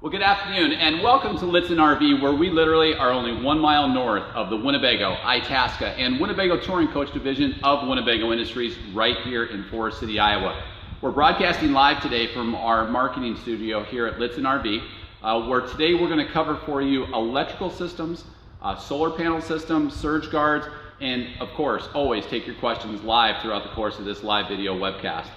Well, good afternoon and welcome to Lichtsinn RV, where we literally are only 1 mile north of the Winnebago, Itasca, and Winnebago Touring Coach Division of Winnebago Industries right here in Forest City, Iowa. We're broadcasting live today from our marketing studio here at Lichtsinn RV, where today we're going to cover for you electrical systems, solar panel systems, surge guards, and of course, always take your questions live throughout the course of this live video webcast.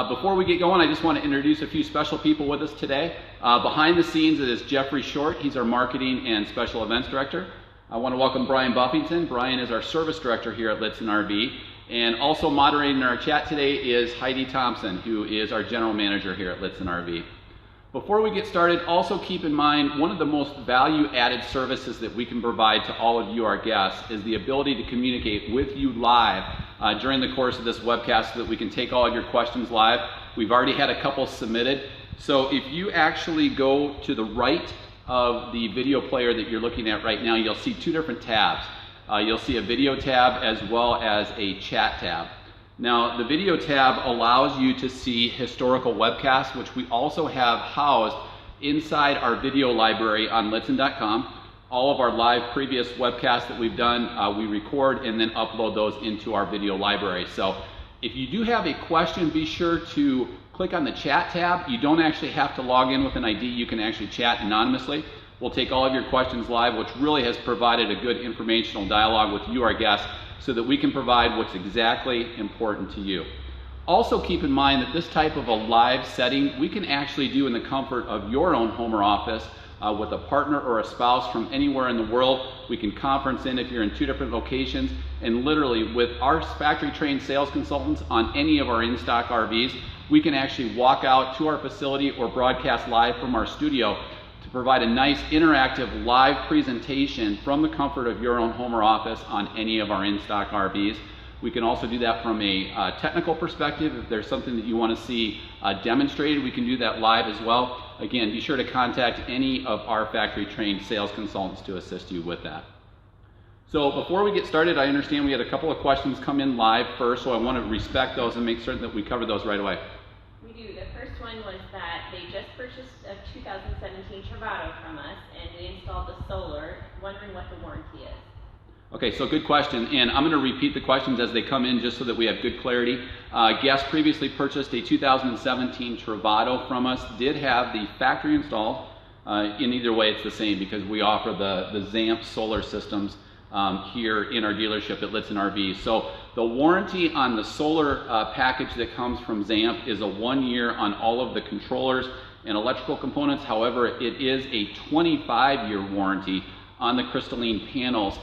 Before we get going, I just want to introduce a few special people with us today. Behind the scenes, it is Jeffrey Short. He's our Marketing and Special Events Director. I want to welcome Brian Buffington. Brian is our Service Director here at Lichtsinn RV. And also moderating our chat today is Heidi Thompson, who is our General Manager here at Lichtsinn RV. Before we get started, also keep in mind one of the most value-added services that we can provide to all of you, our guests, is the ability to communicate with you live during the course of this webcast so that we can take all of your questions live. We've already had a couple submitted. So if you actually go to the right of the video player that you're looking at right now, you'll see two different tabs. You'll see a video tab as well as a chat tab. Now, the video tab allows you to see historical webcasts, which we also have housed inside our video library on Lichtsinn.com. All of our live previous webcasts that we've done, we record and then upload those into our video library. So if you do have a question, be sure to click on the chat tab. You don't actually have to log in with an ID. You can actually chat anonymously. We'll take all of your questions live, which really has provided a good informational dialogue with you, our guests, so that we can provide what's exactly important to you. Also keep in mind that this type of a live setting we can actually do in the comfort of your own home or office with a partner or a spouse from anywhere in the world. We can conference in if you're in two different locations, and literally with our factory trained sales consultants on any of our in-stock RVs, we can actually walk out to our facility or broadcast live from our studio to provide a nice interactive live presentation from the comfort of your own home or office on any of our in-stock RVs. We can also do that from a technical perspective. If there's something that you want to see demonstrated, we can do that live as well. Again, be sure to contact any of our factory trained sales consultants to assist you with that. So before we get started, I understand we had a couple of questions come in live first, so I want to respect those and make certain that we cover those right away. We do. The first one was that they just purchased a 2017 Travato from us and we installed the solar, wondering what the warranty is. Okay, so good question, and I'm going to repeat the questions as they come in just so that we have good clarity. Guests previously purchased a 2017 Travato from us, did have the factory installed. In either way, it's the same because we offer the ZAMP solar systems here in our dealership at Lichtsinn RV. So the warranty on the solar package that comes from ZAMP is a 1 year on all of the controllers and electrical components. However, it is a 25-year warranty on the crystalline panels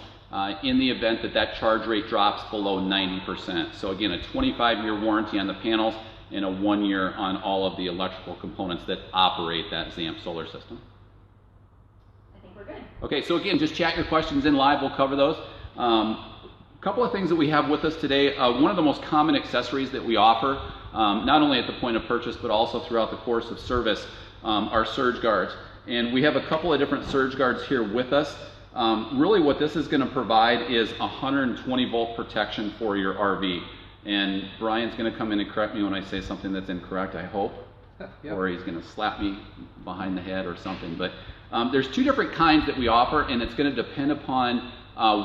in the event that that charge rate drops below 90%. So again, a 25-year warranty on the panels and a 1 year on all of the electrical components that operate that ZAMP solar system. I think we're good. Okay, so again, just chat your questions in live. We'll cover those. A couple of things that we have with us today. One of the most common accessories that we offer, not only at the point of purchase, but also throughout the course of service, are surge guards. And we have a couple of different surge guards here with us. Really what this is going to provide is 120 volt protection for your RV. And Brian's going to come in and correct me when I say something that's incorrect, I hope. Yep. Or he's going to slap me behind the head or something. But there's two different kinds that we offer, and it's going to depend upon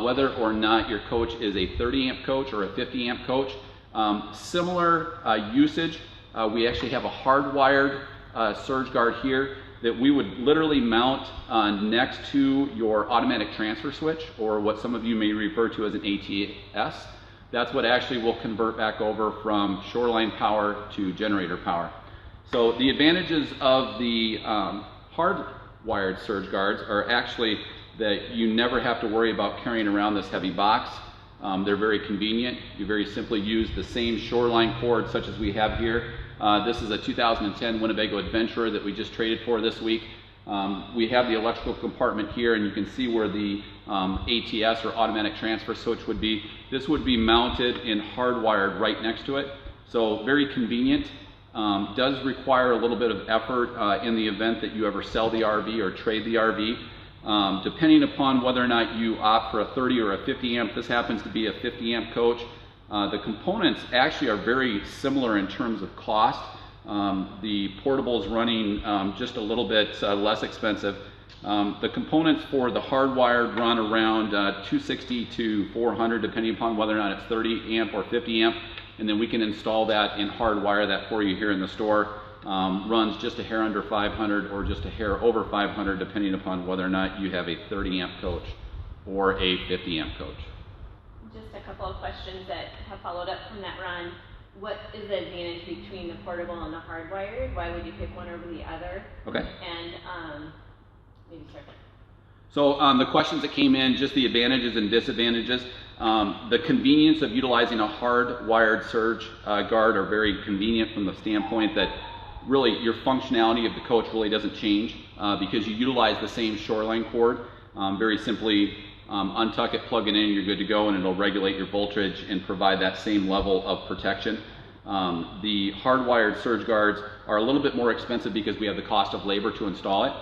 whether or not your coach is a 30 amp coach or a 50 amp coach. Similar usage, we actually have a hardwired surge guard here that we would literally mount next to your automatic transfer switch, or what some of you may refer to as an ATS. That's what actually will convert back over from shoreline power to generator power. So the advantages of the hardwired surge guards are actually that you never have to worry about carrying around this heavy box. They're very convenient. You very simply use the same shoreline cord such as we have here. This is a 2010 Winnebago Adventurer that we just traded for this week. We have the electrical compartment here, and you can see where the ATS or automatic transfer switch would be. This would be mounted and hardwired right next to it. So very convenient. Does require a little bit of effort in the event that you ever sell the RV or trade the RV. Depending upon whether or not you opt for a 30 or a 50 amp, this happens to be a 50 amp coach. The components actually are very similar in terms of cost. The portable is running just a little bit less expensive. The components for the hardwired run around 260 to 400 depending upon whether or not it's 30 amp or 50 amp, and then we can install that and hardwire that for you here in the store. Runs just a hair under 500 or just a hair over 500 depending upon whether or not you have a 30 amp coach or a 50 amp coach. Just a couple of questions that have followed up from that run. What is the advantage between the portable and the hardwired? Why would you pick one over the other? Okay. And maybe start there. So the questions that came in, just the advantages and disadvantages. The convenience of utilizing a hardwired surge guard are very convenient from the standpoint that really your functionality of the coach really doesn't change because you utilize the same shoreline cord. Very simply untuck it, plug it in, you're good to go, and it'll regulate your voltage and provide that same level of protection. The hardwired surge guards are a little bit more expensive because we have the cost of labor to install it.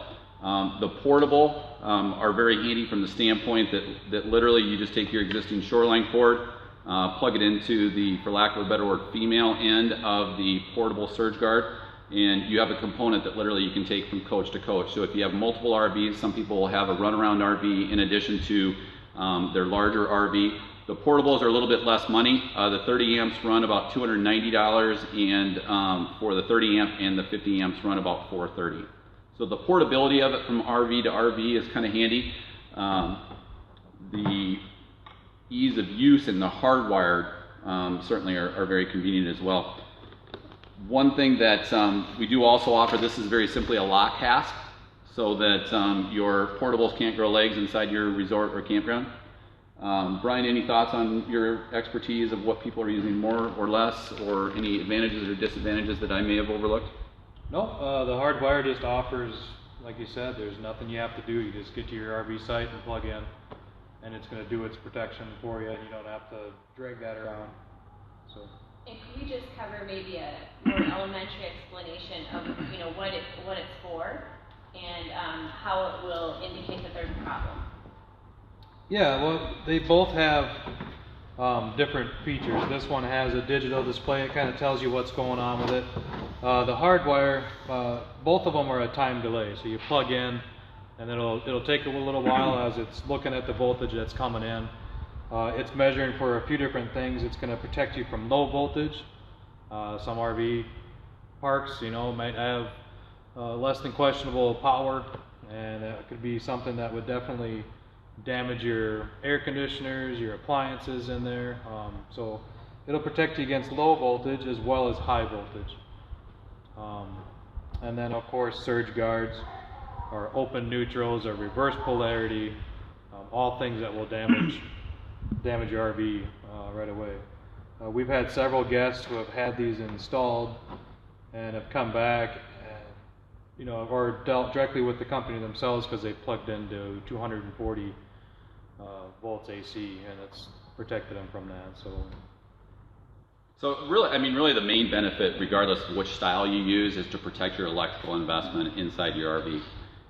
The portable are very handy from the standpoint that literally you just take your existing shoreline cord, plug it into the, for lack of a better word, female end of the portable surge guard, and you have a component that literally you can take from coach to coach. So if you have multiple RVs, some people will have a runaround RV in addition to their larger RV. The portables are a little bit less money. The 30 amps run about $290, and for the 30 amp and the 50 amps run about $430. So the portability of it from RV to RV is kind of handy. The ease of use and the hardwired certainly are very convenient as well. One thing that we do also offer, this is very simply a lock hasp, so that your portables can't grow legs inside your resort or campground. Brian, any thoughts on your expertise of what people are using more or less, or any advantages or disadvantages that I may have overlooked? No, the hardwire just offers, like you said, there's nothing you have to do. You just get to your RV site and plug in, and it's going to do its protection for you, and you don't have to drag that around. So. And could you just cover maybe a more elementary explanation of what it's for and how it will indicate that there's a problem? Yeah, well, they both have different features. This one has a digital display. It kind of tells you what's going on with it. The hardwire, both of them are a time delay. So you plug in, and it'll take a little while as it's looking at the voltage that's coming in. It's measuring for a few different things. It's going to protect you from low voltage. Some RV parks, might have less than questionable power, and it could be something that would definitely damage your air conditioners, your appliances in there. So it'll protect you against low voltage as well as high voltage. And then of course surge guards or open neutrals or reverse polarity, all things that will damage your RV right away. We've had several guests who have had these installed and have come back and, or dealt directly with the company themselves because they plugged into 240 volts AC, and it's protected them from that. So really the main benefit, regardless of which style you use, is to protect your electrical investment inside your RV.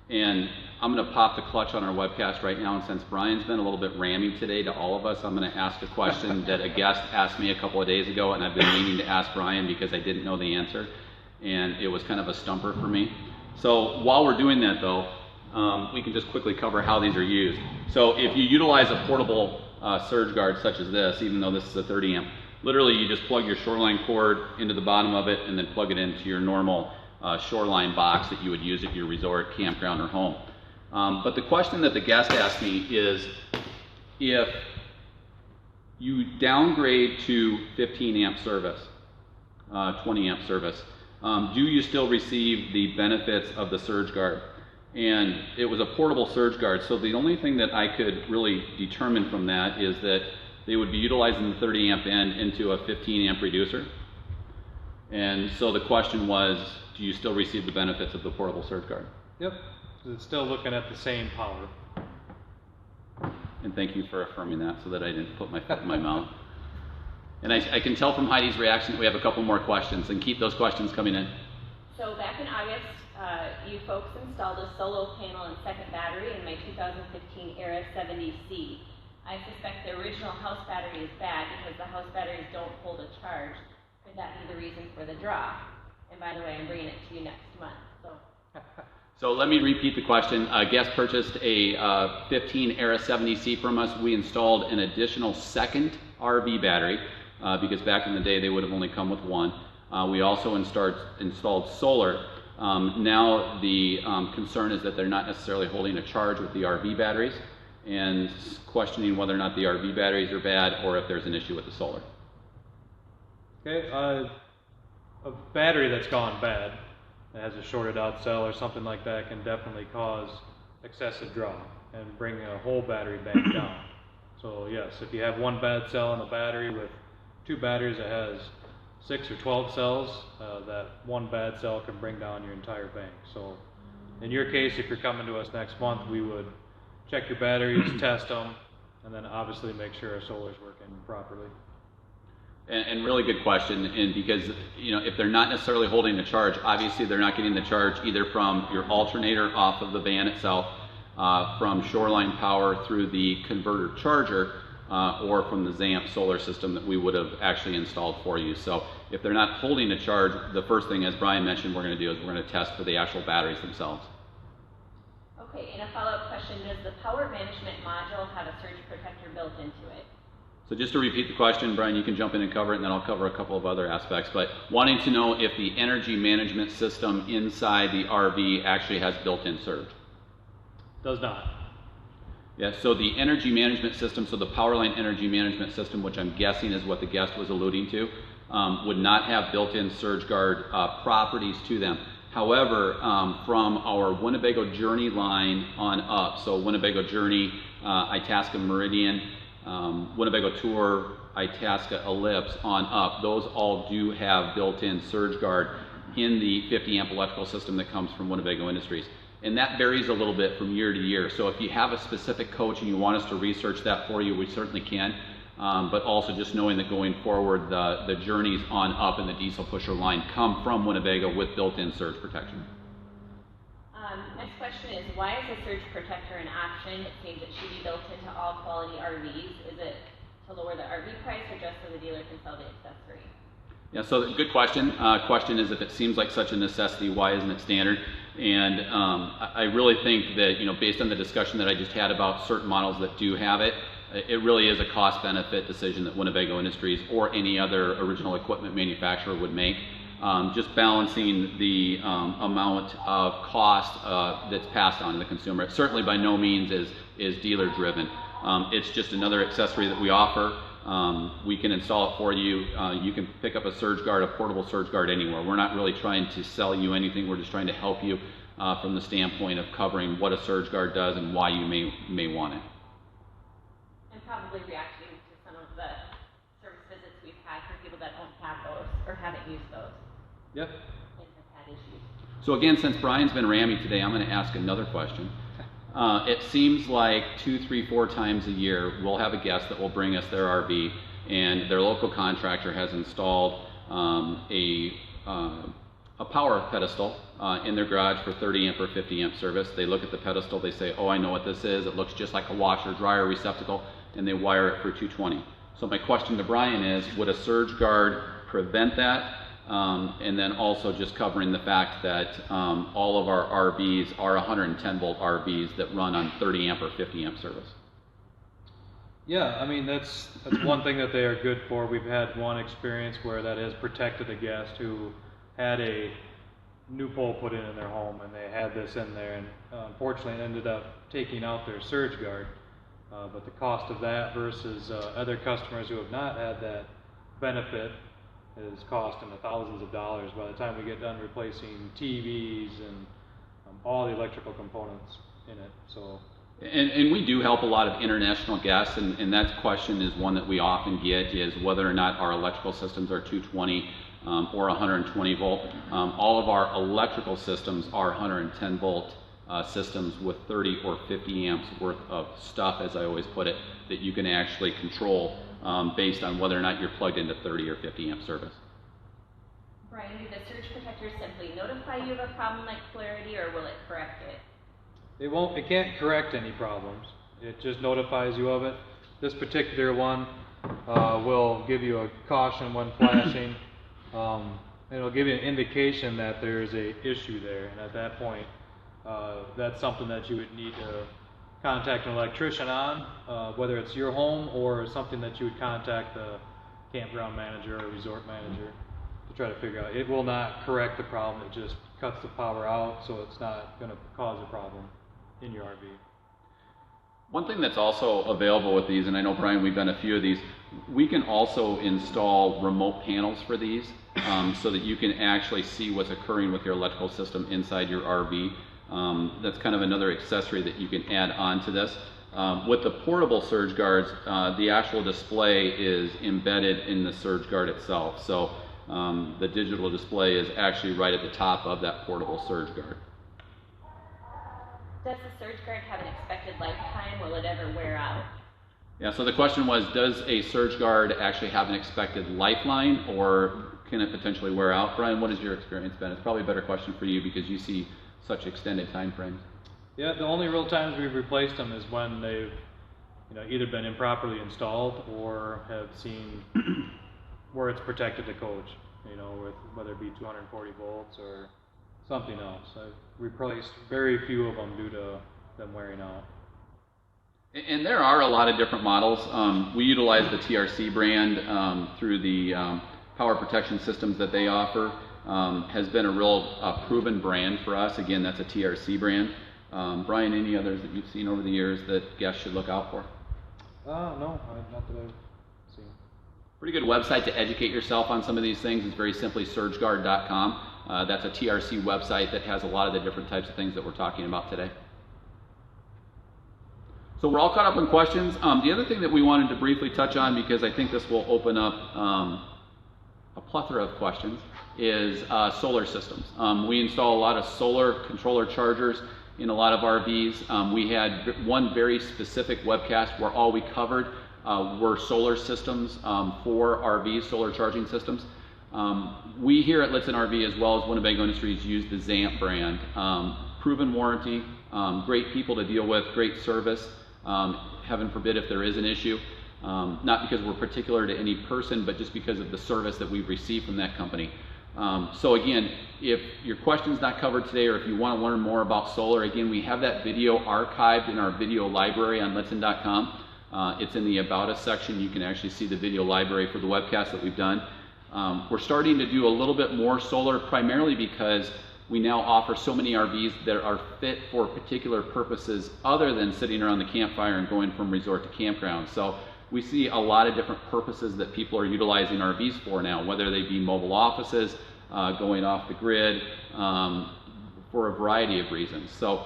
And I'm going to pop the clutch on our webcast right now, and since Brian's been a little bit rammy today to all of us, I'm going to ask a question that a guest asked me a couple of days ago, and I've been meaning to ask Brian because I didn't know the answer, and it was kind of a stumper for me. So while we're doing that though, we can just quickly cover how these are used. So if you utilize a portable surge guard such as this, even though this is a 30 amp, literally you just plug your shoreline cord into the bottom of it and then plug it into your normal shoreline box that you would use at your resort, campground, or home. But the question that the guest asked me is, if you downgrade to 15 amp service, 20 amp service, do you still receive the benefits of the surge guard? And it was a portable surge guard, so the only thing that I could really determine from that is that they would be utilizing the 30 amp end into a 15 amp reducer. And so the question was, do you still receive the benefits of the portable surge guard? Yep, it's still looking at the same power. And thank you for affirming that so that I didn't put my foot in my mouth. And I can tell from Heidi's reaction that we have a couple more questions, and keep those questions coming in. So back in August, you folks installed a solar panel and second battery in my 2015 Era 70C. I suspect the original house battery is bad because the house batteries don't hold a charge. Could that be the reason for the draw? And by the way, I'm bringing it to you next month. So let me repeat the question. Guest purchased a 15 Era 70C from us. We installed an additional second RV battery because back in the day they would have only come with one. We also installed solar. Now the concern is that they're not necessarily holding a charge with the RV batteries and questioning whether or not the RV batteries are bad or if there's an issue with the solar. Okay, a battery that's gone bad, that has a shorted out cell or something like that, can definitely cause excessive draw and bring a whole battery bank down. So yes, if you have one bad cell in a battery with two batteries that has 6 or 12 cells, that one bad cell can bring down your entire bank. So in your case, if you're coming to us next month, we would check your batteries, test them, and then obviously make sure our solar's working properly. And really good question, and because if they're not necessarily holding the charge, obviously they're not getting the charge either from your alternator off of the van itself, from Shoreline Power through the converter charger, or from the ZAMP solar system that we would have actually installed for you. So if they're not holding a charge, the first thing, as Brian mentioned, we're going to do is we're going to test for the actual batteries themselves. Okay, and a follow-up question, does the power management module have a surge protector built into it? So just to repeat the question, Brian, you can jump in and cover it, and then I'll cover a couple of other aspects. But wanting to know if the energy management system inside the RV actually has built-in surge. Does not. Yeah, so the energy management system, so the Powerline energy management system, which I'm guessing is what the guest was alluding to, would not have built-in surge guard properties to them. However, from our Winnebago Journey line on up, so Winnebago Journey, Itasca Meridian, Winnebago Tour, Itasca Ellipse on up, those all do have built-in surge guard in the 50 amp electrical system that comes from Winnebago Industries. And that varies a little bit from year to year. So if you have a specific coach and you want us to research that for you, we certainly can. But also just knowing that going forward, the Journeys on up in the diesel pusher line come from Winnebago with built-in surge protection. Next question is, why is the surge protector an option? It seems it should be built into all quality RVs. Is it to lower the RV price or just so the dealer can sell the accessory? Yeah, so good question. Question is, if it seems like such a necessity, why isn't it standard? And I really think that, based on the discussion that I just had about certain models that do have it, it really is a cost-benefit decision that Winnebago Industries or any other original equipment manufacturer would make. Just balancing the amount of cost that's passed on to the consumer. It certainly by no means is dealer-driven. It's just another accessory that we offer. We can install it for you. You can pick up a surge guard, a portable surge guard anywhere. We're not really trying to sell you anything. We're just trying to help you from the standpoint of covering what a surge guard does and why you may want it. And probably reacting to some of the service visits we've had for people that don't have those or haven't used those. Yep. And have had issues. So again, since Brian's been rammy today, I'm going to ask another question. It seems like 2, 3, 4 times a year we'll have a guest that will bring us their RV, and their local contractor has installed a power pedestal in their garage for 30 amp or 50 amp service. They look at the pedestal, they say, oh, I know what this is. It looks just like a washer dryer receptacle, and they wire it for 220. So my question to Brian is, would a surge guard prevent that? And then also just covering the fact that all of our RVs are 110 volt RVs that run on 30 amp or 50 amp service. Yeah, I mean, that's one thing that they are good for. We've had one experience where that has protected a guest who had a new pole put in their home, and they had this in there, and unfortunately ended up taking out their surge guard. But the cost of that versus other customers who have not had that benefit is costing thousands of dollars by the time we get done replacing TVs and all the electrical components in it. So. And we do help a lot of international guests, and that question is one that we often get, is whether or not our electrical systems are 220 or 120 volt. All of our electrical systems are 110 volt systems with 30 or 50 amps worth of stuff, as I always put it, that you can actually control based on whether or not you're plugged into 30 or 50 amp service. Brian, do the surge protectors simply notify you of a problem like polarity, or will it correct it? It can't correct any problems. It just notifies you of it. This particular one will give you a caution when flashing. it'll give you an indication that there's a issue there, and at that point, that's something that you would need to contact an electrician on, whether it's your home or something that you would contact the campground manager or resort manager to try to figure out. It will not correct the problem, it just cuts the power out, so it's not going to cause a problem in your RV. One thing that's also available with these, and I know, Brian, we've done a few of these, we can also install remote panels for these so that you can actually see what's occurring with your electrical system inside your RV. That's kind of another accessory that you can add on to this. With the portable surge guards, the actual display is embedded in the surge guard itself. So the digital display is actually right at the top of that portable surge guard. Does the surge guard have an expected lifetime? Will it ever wear out? Yeah, so the question was, does a surge guard actually have an expected lifeline, or can it potentially wear out? Brian, what has your experience been? It's probably a better question for you because you see such extended time frames. Yeah, the only real times we've replaced them is when they've either been improperly installed or have seen where it's protected to coach, with whether it be 240 volts or something else. I've replaced very few of them due to them wearing out. And there are a lot of different models. We utilize the TRC brand through the power protection systems that they offer. Has been a real proven brand for us. Again, that's a TRC brand. Brian, any others that you've seen over the years that guests should look out for? No, not that I've seen. Pretty good website to educate yourself on some of these things is very simply surgeguard.com. That's a TRC website that has a lot of the different types of things that we're talking about today. So we're all caught up on questions. The other thing that we wanted to briefly touch on, because I think this will open up a plethora of questions, is solar systems. We install a lot of solar controller chargers in a lot of RVs. We had one very specific webcast where all we covered were solar systems for RVs, solar charging systems. We here at Lichtsinn RV, as well as Winnebago Industries, use the ZAMP brand. Proven warranty, great people to deal with, great service. Heaven forbid if there is an issue. Not because we're particular to any person, but just because of the service that we've received from that company. So again, if your question's not covered today, or if you want to learn more about solar, again, we have that video archived in our video library on Lichtsinn.com. It's in the About Us section. You can actually see the video library for the webcast that we've done. We're starting to do a little bit more solar, primarily because we now offer so many RVs that are fit for particular purposes other than sitting around the campfire and going from resort to campground. So we see a lot of different purposes that people are utilizing RVs for now, whether they be mobile offices, going off the grid, for a variety of reasons. So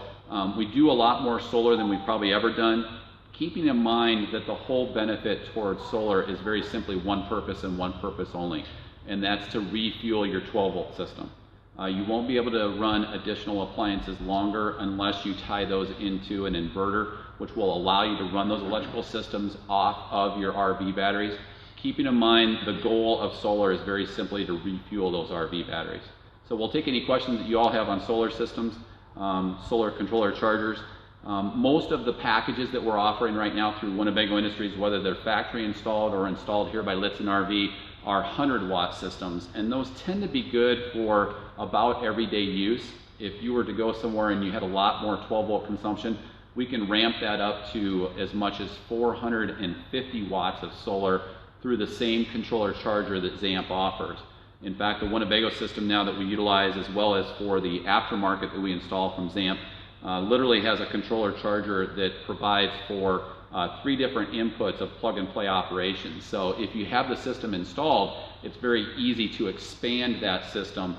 we do a lot more solar than we've probably ever done, keeping in mind that the whole benefit towards solar is very simply one purpose and one purpose only, and that's to refuel your 12-volt system. You won't be able to run additional appliances longer unless you tie those into an inverter, which will allow you to run those electrical systems off of your RV batteries. Keeping in mind the goal of solar is very simply to refuel those RV batteries. So we'll take any questions that you all have on solar systems, solar controller chargers. Most of the packages that we're offering right now through Winnebago Industries, whether they're factory installed or installed here by Lichtsinn RV, are 100-watt systems, and those tend to be good for about everyday use. If you were to go somewhere and you had a lot more 12-volt consumption, we can ramp that up to as much as 450 watts of solar through the same controller charger that ZAMP offers. In fact, the Winnebago system now that we utilize, as well as for the aftermarket that we install from ZAMP, literally has a controller charger that provides for 3 different inputs of plug-and-play operations. So if you have the system installed, it's very easy to expand that system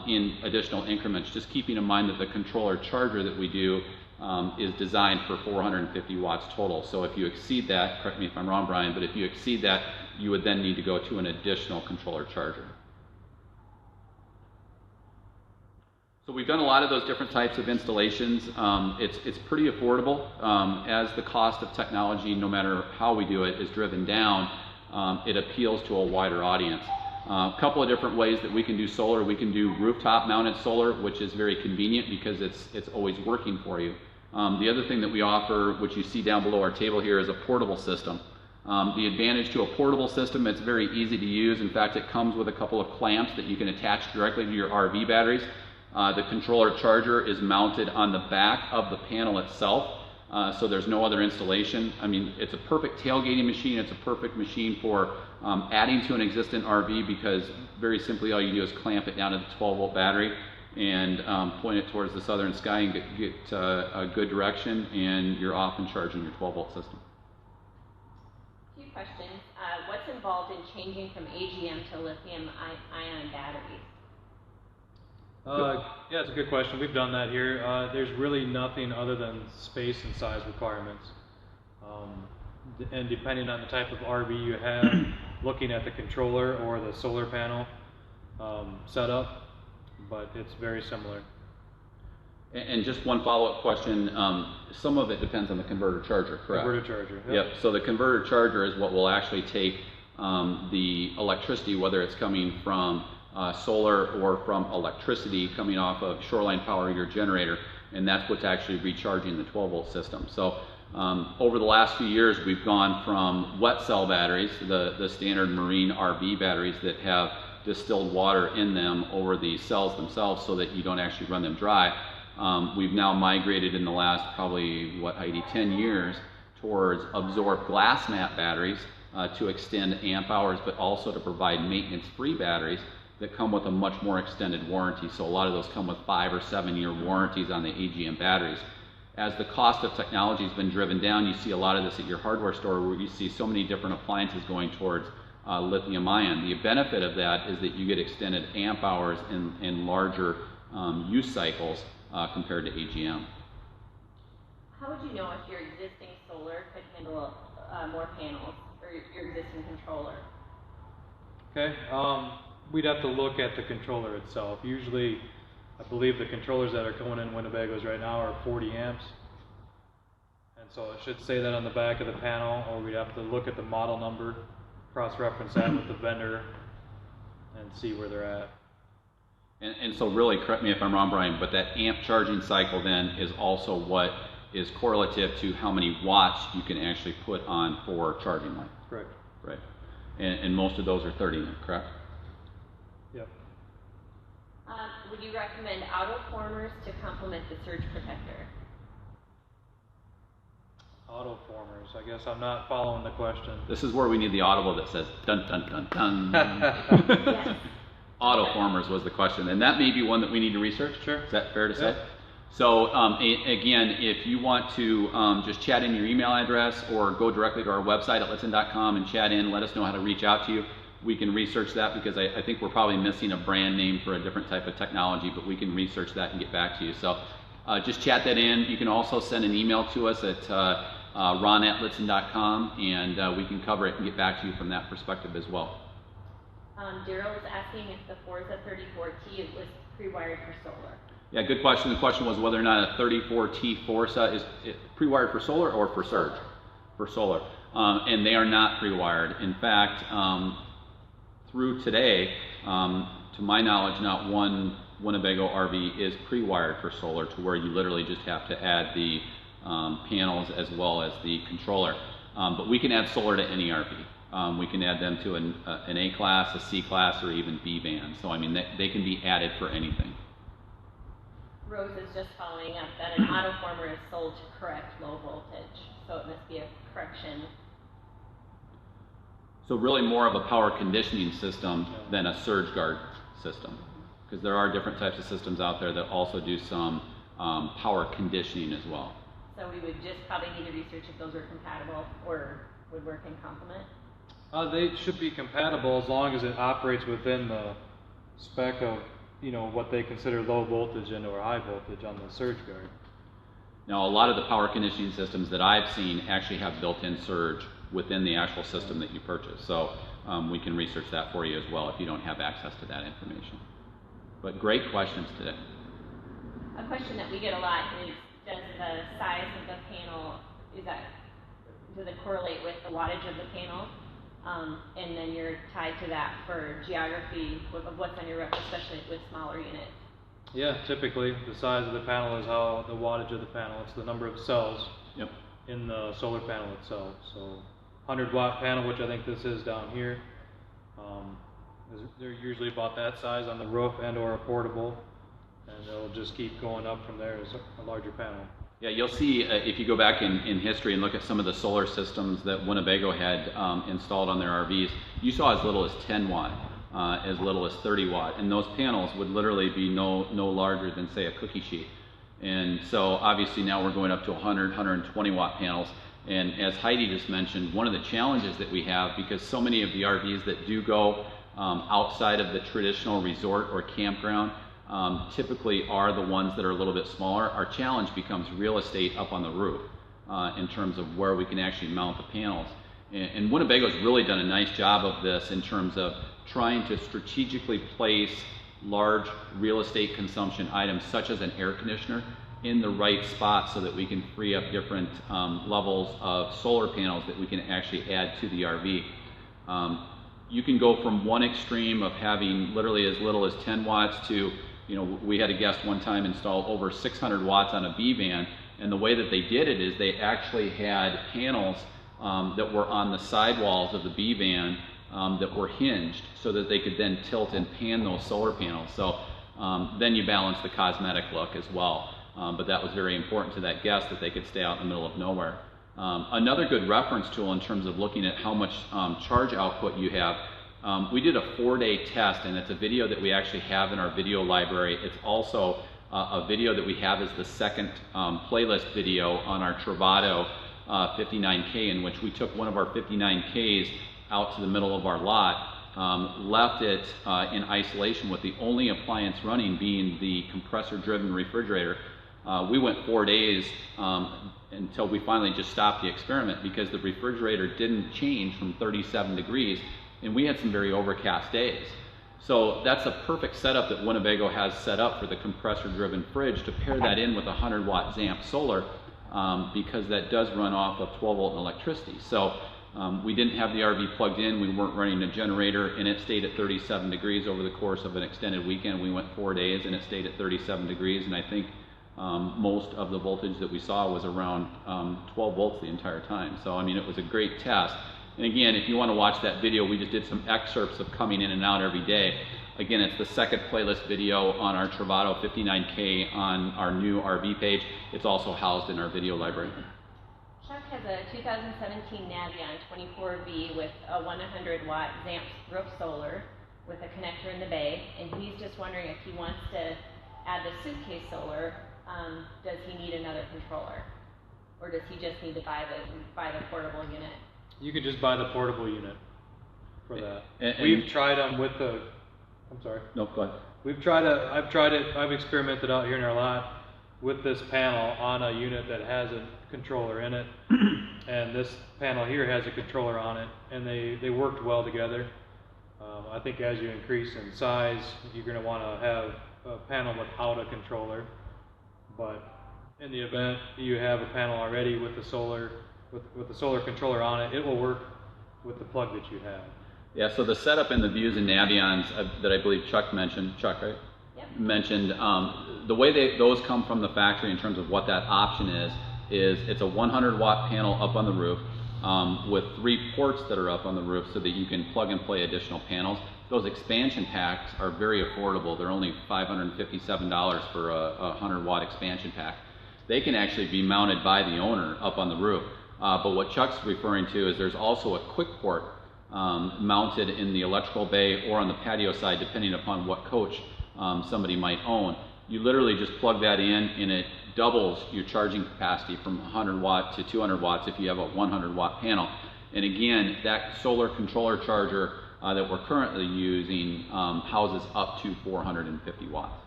in additional increments, just keeping in mind that the controller charger that we do is designed for 450 watts total. So if you exceed that, correct me if I'm wrong, Brian, but if you exceed that, you would then need to go to an additional controller charger. So we've done a lot of those different types of installations. It's pretty affordable. As the cost of technology, no matter how we do it, is driven down, it appeals to a wider audience. A couple of different ways that we can do solar. We can do rooftop mounted solar, which is very convenient because it's always working for you. The other thing that we offer, which you see down below our table here, is a portable system. The advantage to a portable system, it's very easy to use. In fact, it comes with a couple of clamps that you can attach directly to your RV batteries. The controller charger is mounted on the back of the panel itself, so there's no other installation. I mean, it's a perfect tailgating machine. It's a perfect machine for adding to an existing RV, because very simply all you do is clamp it down to the 12-volt battery and point it towards the southern sky and get a good direction, and you're off and charging your 12-volt system. Few questions. What's involved in changing from AGM to lithium-ion batteries? Yeah, it's a good question. We've done that here. There's really nothing other than space and size requirements. And depending on the type of RV you have, looking at the controller or the solar panel setup, but it's very similar. And just one follow-up question, some of it depends on the converter charger, correct? Converter charger, Yep, so the converter charger is what will actually take the electricity, whether it's coming from solar or from electricity coming off of shoreline power, your generator, and that's what's actually recharging the 12-volt system. So over the last few years, we've gone from wet cell batteries, the standard marine RV batteries that have distilled water in them over the cells themselves so that you don't actually run them dry. We've now migrated in the last probably, what, Heidi, 10 years towards absorbed glass mat batteries to extend amp hours, but also to provide maintenance-free batteries that come with a much more extended warranty. So a lot of those come with 5 or 7 year warranties on the AGM batteries. As the cost of technology has been driven down, you see a lot of this at your hardware store where you see so many different appliances going towards lithium ion. The benefit of that is that you get extended amp hours and larger use cycles compared to AGM. How would you know if your existing solar could handle more panels, or your existing controller? Okay, we'd have to look at the controller itself. Usually, I believe the controllers that are going in Winnebagos right now are 40 amps. And so it should say that on the back of the panel, or we'd have to look at the model number, cross-reference that with the vendor, and see where they're at. And so really, correct me if I'm wrong, Brian, but that amp charging cycle then is also what is correlative to how many watts you can actually put on for charging light. Correct. Right. And most of those are 30 amp, correct? Yep. Would you recommend autoformers to complement the surge protector? Autoformers. I guess I'm not following the question. This is where we need the audible that says dun dun dun dun. Yes. Autoformers was the question, and that may be one that we need to research. Sure. Is that fair to say? Yep. So again, if you want to just chat in your email address or go directly to our website at lichtsinn.com and chat in, let us know how to reach out to you. We can research that, because I think we're probably missing a brand name for a different type of technology, but we can research that and get back to you. So just chat that in. You can also send an email to us at ron@lichtsinn.com, and we can cover it and get back to you from that perspective as well. Daryl was asking if the Forza 34T was pre-wired for solar. Yeah, good question. The question was whether or not a 34T Forza is pre-wired for solar or for surge. For solar. And they are not pre-wired. In fact, through today, to my knowledge, not one Winnebago RV is pre-wired for solar, to where you literally just have to add the panels as well as the controller. But we can add solar to any RV. We can add them to an A class, a C class, or even B band. So I mean, they can be added for anything. Rose is just following up that an autoformer is sold to correct low voltage, so it must be a correction. So really more of a power conditioning system than a surge guard system, because there are different types of systems out there that also do some power conditioning as well. So we would just probably need to research if those are compatible or would work in complement? They should be compatible as long as it operates within the spec of, you know, what they consider low voltage and or high voltage on the surge guard. Now, a lot of the power conditioning systems that I've seen actually have built-in surge within the actual system that you purchase. So we can research that for you as well if you don't have access to that information. But great questions today. A question that we get a lot is, does the size of the panel, does it correlate with the wattage of the panel? And then you're tied to that for geography of what's on your roof, especially with smaller units. Yeah, typically the size of the panel is how the wattage of the panel. It's the number of cells in the solar panel itself. So 100-watt panel, which I think this is down here. They're usually about that size on the roof and or a portable, and they'll just keep going up from there as a larger panel. Yeah, you'll see if you go back in history and look at some of the solar systems that Winnebago had installed on their RVs, you saw as little as 10 watt, as little as 30 watt, and those panels would literally be no larger than, say, a cookie sheet. And so obviously now we're going up to 100, 120 watt panels. And as Heidi just mentioned, one of the challenges that we have, because so many of the RVs that do go outside of the traditional resort or campground typically are the ones that are a little bit smaller, our challenge becomes real estate up on the roof in terms of where we can actually mount the panels. And Winnebago's really done a nice job of this in terms of trying to strategically place large real estate consumption items such as an air conditioner in the right spot so that we can free up different levels of solar panels that we can actually add to the RV. You can go from one extreme of having literally as little as 10 watts to, you know, we had a guest one time install over 600 watts on a B-van, and the way that they did it is they actually had panels that were on the sidewalls of the B-van that were hinged so that they could then tilt and pan those solar panels. So then you balance the cosmetic look as well. But that was very important to that guest that they could stay out in the middle of nowhere. Another good reference tool in terms of looking at how much charge output you have, we did a 4-day test, and it's a video that we actually have in our video library. It's also a video that we have as the second playlist video on our Travado 59K, in which we took one of our 59Ks out to the middle of our lot, left it in isolation with the only appliance running being the compressor-driven refrigerator. We went 4 days until we finally just stopped the experiment because the refrigerator didn't change from 37 degrees, and we had some very overcast days. So that's a perfect setup that Winnebago has set up for the compressor-driven fridge to pair that in with a 100-watt ZAMP solar because that does run off of 12-volt electricity. So we didn't have the RV plugged in, we weren't running a generator, and it stayed at 37 degrees over the course of an extended weekend. We went 4 days and it stayed at 37 degrees, and I think most of the voltage that we saw was around 12 volts the entire time. So I mean, it was a great test. And again, if you want to watch that video, we just did some excerpts of coming in and out every day. Again, it's the second playlist video on our Travado 59K on our new RV page. It's also housed in our video library. Chuck has a 2017 Navion 24V with a 100-watt ZAMP roof solar with a connector in the bay, and he's just wondering if he wants to add the suitcase solar. Does he need another controller, or does he just need to buy the portable unit? You could just buy the portable unit for that. And we've tried them with the. I'm sorry. No, go ahead. We've tried it. I've tried it. I've experimented out here in our lot with this panel on a unit that has a controller in it, and this panel here has a controller on it, and they worked well together. I think as you increase in size, you're going to want to have a panel without a controller. But in the event you have a panel already with the solar controller on it, it will work with the plug that you have. Yeah, so the setup in the Views and Navions that I believe Chuck mentioned, right? Yep. Mentioned, the way those come from the factory in terms of what that option is it's a 100-watt panel up on the roof with 3 ports that are up on the roof so that you can plug and play additional panels. Those expansion packs are very affordable. They're only $557 for a 100-watt expansion pack. They can actually be mounted by the owner up on the roof. But what Chuck's referring to is there's also a quick port mounted in the electrical bay or on the patio side, depending upon what coach somebody might own. You literally just plug that in and it doubles your charging capacity from 100 watt to 200 watts if you have a 100 watt panel. And again, that solar controller charger that we're currently using houses up to 450 watts.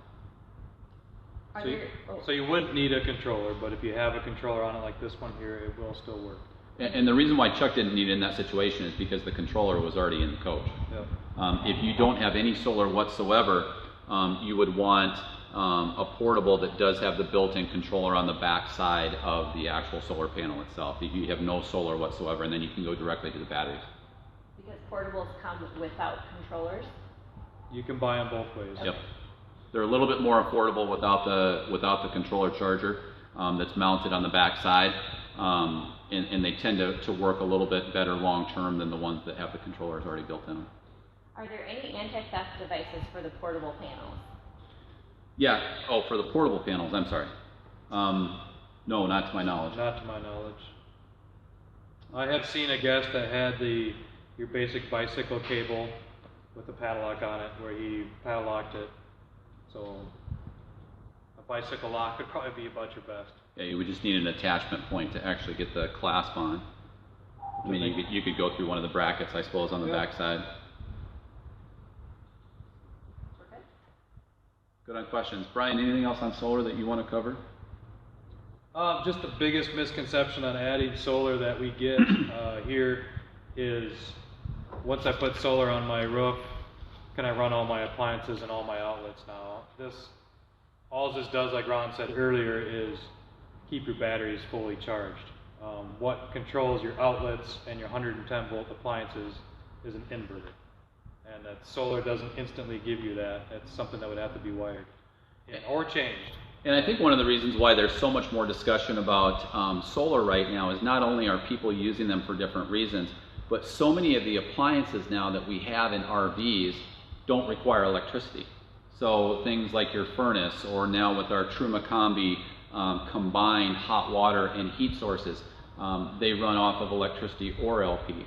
So you wouldn't need a controller, but if you have a controller on it like this one here, it will still work. And the reason why Chuck didn't need it in that situation is because the controller was already in the coach. Yep. If you don't have any solar whatsoever, you would want a portable that does have the built-in controller on the back side of the actual solar panel itself. If you have no solar whatsoever, and then you can go directly to the batteries. Because portables come without controllers? You can buy them both ways. Yep. They're a little bit more affordable without the controller charger that's mounted on the back side. and they tend to work a little bit better long term than the ones that have the controllers already built in them. Are there any anti-theft devices for the portable panels? Yeah. Oh, for the portable panels, I'm sorry. No, not to my knowledge. Not to my knowledge. I have seen a guest that had your basic bicycle cable with the padlock on it, where he padlocked it. So a bicycle lock would probably be about your best. Yeah, you would just need an attachment point to actually get the clasp on. I mean, you could go through one of the brackets, I suppose, on the back side. Okay. Good on questions. Brian, anything else on solar that you want to cover? Just the biggest misconception on adding solar that we get here is, once I put solar on my roof, can I run all my appliances and all my outlets now? All this does, like Ron said earlier, is keep your batteries fully charged. What controls your outlets and your 110 volt appliances is an inverter. And that solar doesn't instantly give you that. It's something that would have to be wired or changed. And I think one of the reasons why there's so much more discussion about solar right now is not only are people using them for different reasons, but so many of the appliances now that we have in RVs don't require electricity. So things like your furnace, or now with our Truma Combi combined hot water and heat sources, they run off of electricity or LP.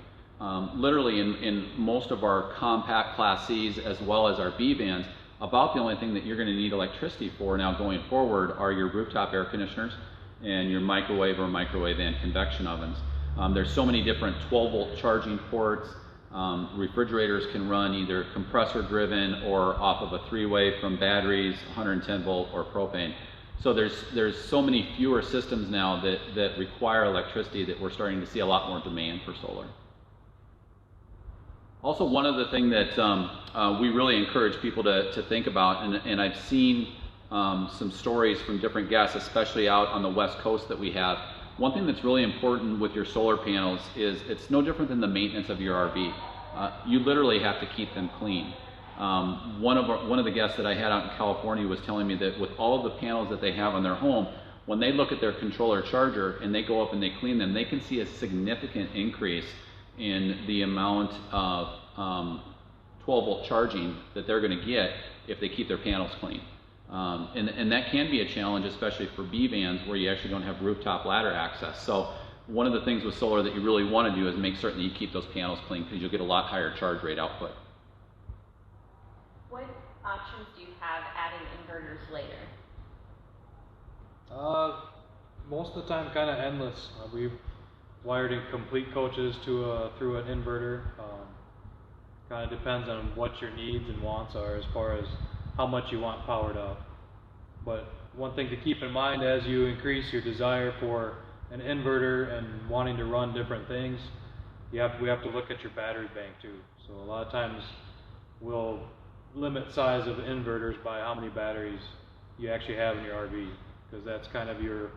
Literally in most of our compact Class Cs as well as our B vans, about the only thing that you're going to need electricity for now going forward are your rooftop air conditioners and your microwave or microwave and convection ovens. There's so many different 12 volt charging ports. Refrigerators can run either compressor driven or off of a 3-way from batteries, 110 volt or propane. So there's so many fewer systems now that require electricity that we're starting to see a lot more demand for solar. Also, one of the things that we really encourage people to think about, and I've seen some stories from different guests, especially out on the West Coast that we have. One thing that's really important with your solar panels is it's no different than the maintenance of your RV. You literally have to keep them clean. One of the guests that I had out in California was telling me that with all of the panels that they have on their home, when they look at their controller charger and they go up and they clean them, they can see a significant increase in the amount of 12 volt charging that they're going to get if they keep their panels clean. And that can be a challenge, especially for B vans where you actually don't have rooftop ladder access. So one of the things with solar that you really want to do is make certain that you keep those panels clean, because you'll get a lot higher charge rate output. What options do you have adding inverters later? Most of the time kind of endless. We've wired in complete coaches through an inverter. Kind of depends on what your needs and wants are as far as how much you want powered up. But one thing to keep in mind as you increase your desire for an inverter and wanting to run different things, we have to look at your battery bank too. So a lot of times we'll limit size of inverters by how many batteries you actually have in your RV, because that's kind of your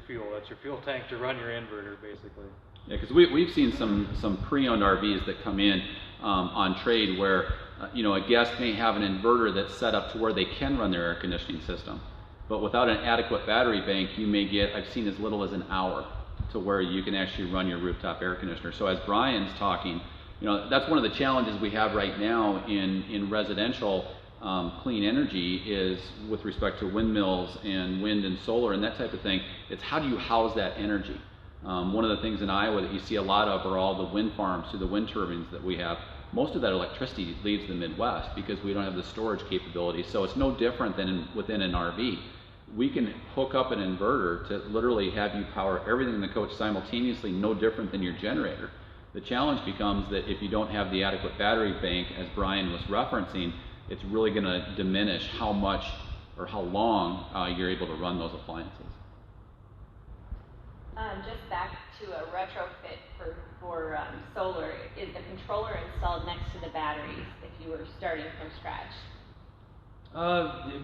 fuel tank to run your inverter basically. Yeah, because we've seen some pre-owned RVs that come in on trade where a guest may have an inverter that's set up to where they can run their air conditioning system, but without an adequate battery bank, you may get, I've seen as little as an hour to where you can actually run your rooftop air conditioner. So as Brian's talking, that's one of the challenges we have right now in residential clean energy is with respect to windmills and wind and solar and that type of thing. It's how do you house that energy? One of the things in Iowa that you see a lot of are all the wind farms through the wind turbines that we have. Most of that electricity leaves the Midwest because we don't have the storage capability. So it's no different than within an RV. We can hook up an inverter to literally have you power everything in the coach simultaneously, no different than your generator. The challenge becomes that if you don't have the adequate battery bank, as Brian was referencing, it's really going to diminish how much or how long you're able to run those appliances. Just back to a retrofit for solar, is the controller installed next to the batteries if you were starting from scratch?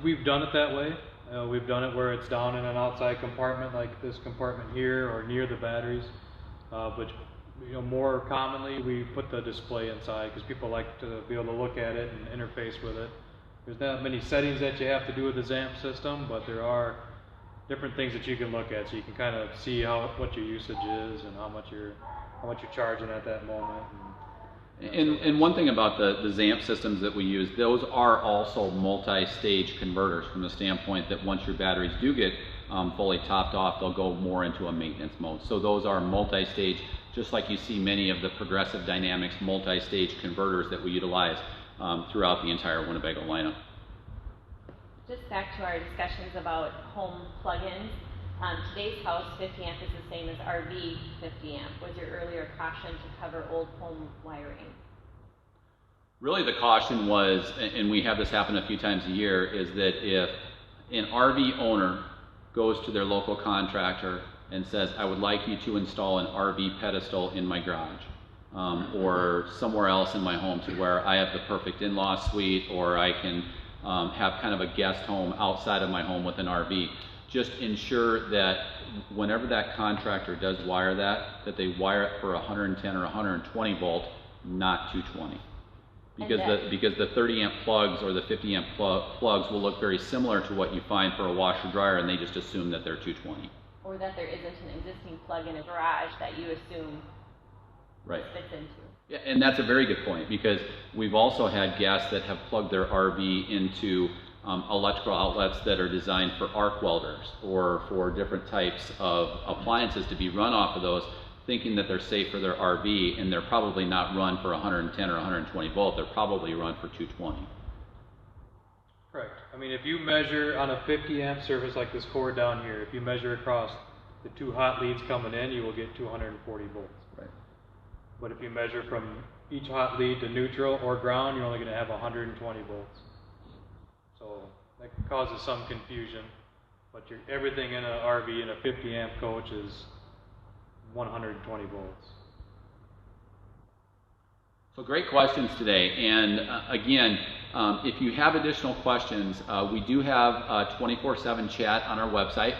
We've done it that way. We've done it where it's down in an outside compartment like this compartment here or near the batteries. But more commonly we put the display inside because people like to be able to look at it and interface with it. There's not many settings that you have to do with the ZAMP system, but there are different things that you can look at, so you can kind of see what your usage is and how much you're charging at that moment. And one thing about the ZAMP systems that we use, those are also multi-stage converters from the standpoint that once your batteries do get fully topped off, they'll go more into a maintenance mode. So those are multi-stage, just like you see many of the Progressive Dynamics multi-stage converters that we utilize throughout the entire Winnebago lineup. Just back to our discussions about home plug-ins. Today's house 50 amp is the same as RV 50 amp. Was your earlier caution to cover old home wiring? Really the caution was, and we have this happen a few times a year, is that if an RV owner goes to their local contractor and says, I would like you to install an RV pedestal in my garage, or somewhere else in my home to where I have the perfect in-law suite, or I can have kind of a guest home outside of my home with an RV. Just ensure that whenever that contractor does wire that they wire it for 110 or 120 volt, not 220. Because the 30 amp plugs or the 50 amp plugs will look very similar to what you find for a washer dryer, and they just assume that they're 220. Or that there isn't an existing plug in a garage that you assume fits into. Yeah, and that's a very good point, because we've also had guests that have plugged their RV into electrical outlets that are designed for arc welders or for different types of appliances to be run off of those, thinking that they're safe for their RV, and they're probably not run for 110 or 120 volt, they're probably run for 220. Correct. I mean, if you measure on a 50 amp surface like this cord down here, if you measure across the two hot leads coming in, you will get 240 volts. Right. But if you measure from each hot lead to neutral or ground, you're only going to have 120 volts. So that causes some confusion, but everything in an RV in a 50 amp coach is 120 volts. So great questions today, and again, if you have additional questions, we do have a 24/7 chat on our website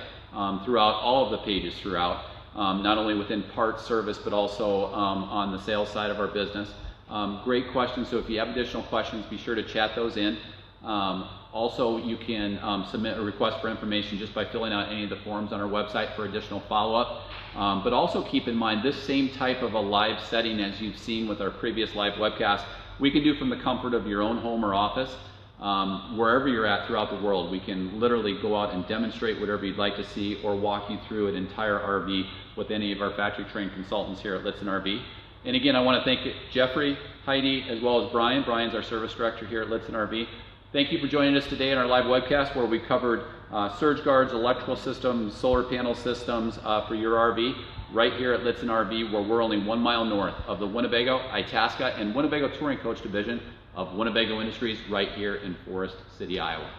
throughout all of the pages throughout, not only within parts service but also on the sales side of our business. Great questions, so if you have additional questions, be sure to chat those in. Also, you can submit a request for information just by filling out any of the forms on our website for additional follow-up. But also keep in mind, this same type of a live setting as you've seen with our previous live webcast, we can do from the comfort of your own home or office. Wherever you're at throughout the world, we can literally go out and demonstrate whatever you'd like to see or walk you through an entire RV with any of our factory-trained consultants here at Lichtsinn RV. And again, I want to thank Jeffrey, Heidi, as well as Brian. Brian's our service director here at Lichtsinn RV. Thank you for joining us today in our live webcast where we covered surge guards, electrical systems, solar panel systems for your RV right here at Lichtsinn RV, where we're only 1 mile north of the Winnebago, Itasca, and Winnebago Touring Coach Division of Winnebago Industries right here in Forest City, Iowa.